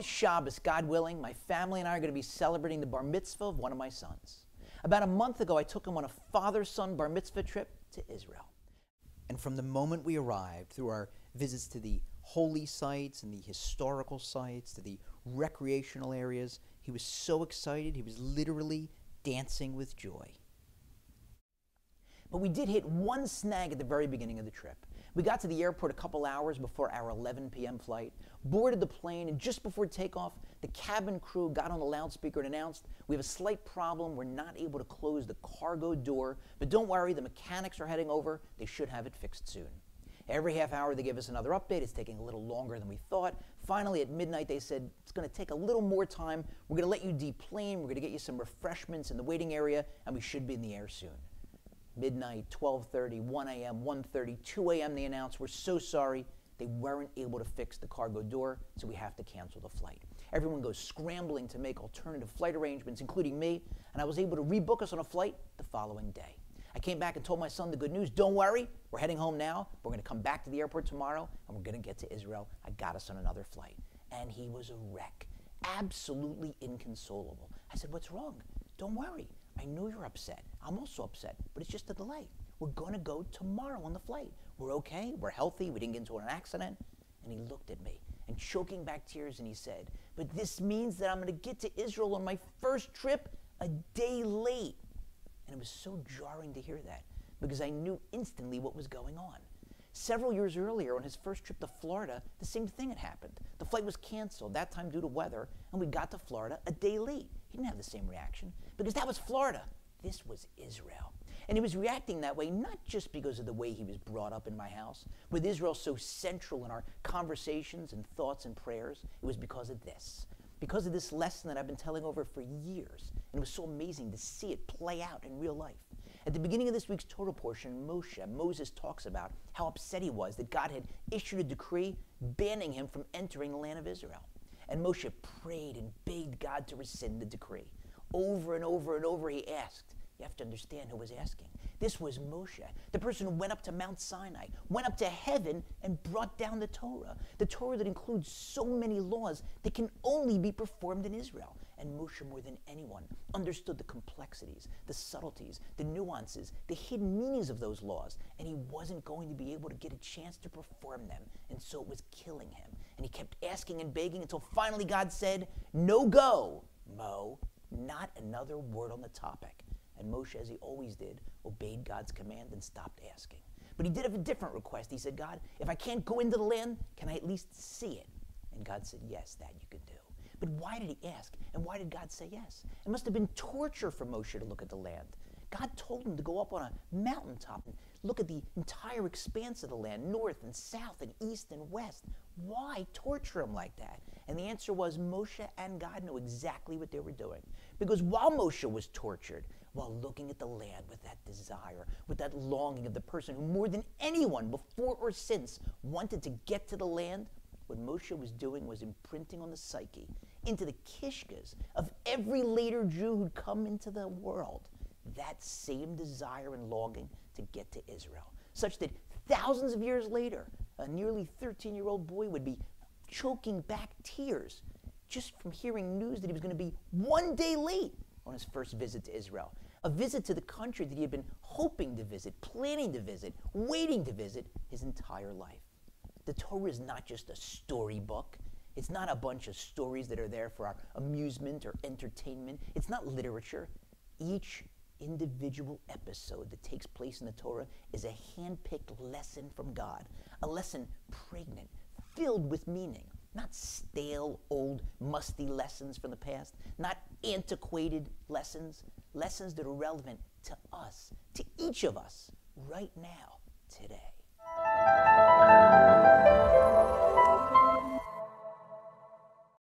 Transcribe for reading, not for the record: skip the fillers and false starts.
this Shabbos, God willing, my family and I are going to be celebrating the bar mitzvah of one of my sons. About a month ago, I took him on a father-son bar mitzvah trip to Israel. And from the moment we arrived, through our visits to the holy sites and the historical sites, to the recreational areas, he was so excited, he was literally dancing with joy. But we did hit one snag at the very beginning of the trip. We got to the airport a couple hours before our 11 p.m. flight, boarded the plane, and just before takeoff, the cabin crew got on the loudspeaker and announced, "We have a slight problem. We're not able to close the cargo door, but don't worry, the mechanics are heading over. They should have it fixed soon." Every half hour, they give us another update. It's taking a little longer than we thought. Finally, at midnight, they said, "It's going to take a little more time. We're going to let you deplane. We're going to get you some refreshments in the waiting area, and we should be in the air soon." Midnight, 12:30, 1 a.m., 1:30, 2 a.m., they announced, "We're so sorry. They weren't able to fix the cargo door, so we have to cancel the flight." Everyone goes scrambling to make alternative flight arrangements, including me, and I was able to rebook us on a flight the following day. I came back and told my son the good news. "Don't worry, we're heading home now. We're going to come back to the airport tomorrow, and we're going to get to Israel. I got us on another flight." And he was a wreck, absolutely inconsolable. I said, "What's wrong?" "Don't worry. I know you're upset. I'm also upset, but it's just a delay. We're going to go tomorrow on the flight. We're okay. We're healthy. We didn't get into an accident." And he looked at me and choking back tears, and he said, "But this means that I'm going to get to Israel on my first trip a day late." And it was so jarring to hear that because I knew instantly what was going on. Several years earlier, on his first trip to Florida, the same thing had happened. The flight was canceled, that time due to weather, and we got to Florida a day late. He didn't have the same reaction because that was Florida. This was Israel. And he was reacting that way not just because of the way he was brought up in my house, with Israel so central in our conversations and thoughts and prayers. It was because of this. Because of this lesson that I've been telling over for years. And it was so amazing to see it play out in real life. At the beginning of this week's Torah portion, Moses talks about how upset he was that God had issued a decree banning him from entering the land of Israel. And Moshe prayed and begged God to rescind the decree. Over and over and over he asked. You have to understand who was asking. This was Moshe, the person who went up to Mount Sinai, went up to heaven and brought down the Torah that includes so many laws that can only be performed in Israel. And Moshe, more than anyone, understood the complexities, the subtleties, the nuances, the hidden meanings of those laws, and he wasn't going to be able to get a chance to perform them, and so it was killing him. And he kept asking and begging until finally God said, "No go, Mo, not another word on the topic." And Moshe, as he always did, obeyed God's command and stopped asking. But he did have a different request. He said, "God, if I can't go into the land, can I at least see it?" And God said, "Yes, that you can do." But why did he ask? And why did God say yes? It must have been torture for Moshe to look at the land. God told him to go up on a mountaintop and look at the entire expanse of the land, north and south and east and west. Why torture him like that? And the answer was Moshe and God knew exactly what they were doing. Because while Moshe was tortured, while looking at the land with that desire, with that longing of the person who more than anyone before or since wanted to get to the land, what Moshe was doing was imprinting on the psyche, into the kishkas of every later Jew who'd come into the world, that same desire and longing to get to Israel, such that thousands of years later, a nearly 13-year-old boy would be choking back tears just from hearing news that he was going to be one day late on his first visit to Israel, a visit to the country that he had been hoping to visit, planning to visit, waiting to visit his entire life. The Torah is not just a storybook. It's not a bunch of stories that are there for our amusement or entertainment. It's not literature. Each individual episode that takes place in the Torah is a hand-picked lesson from God, a lesson pregnant, filled with meaning, not stale, old, musty lessons from the past, not antiquated lessons that are relevant to us, to each of us, right now, today.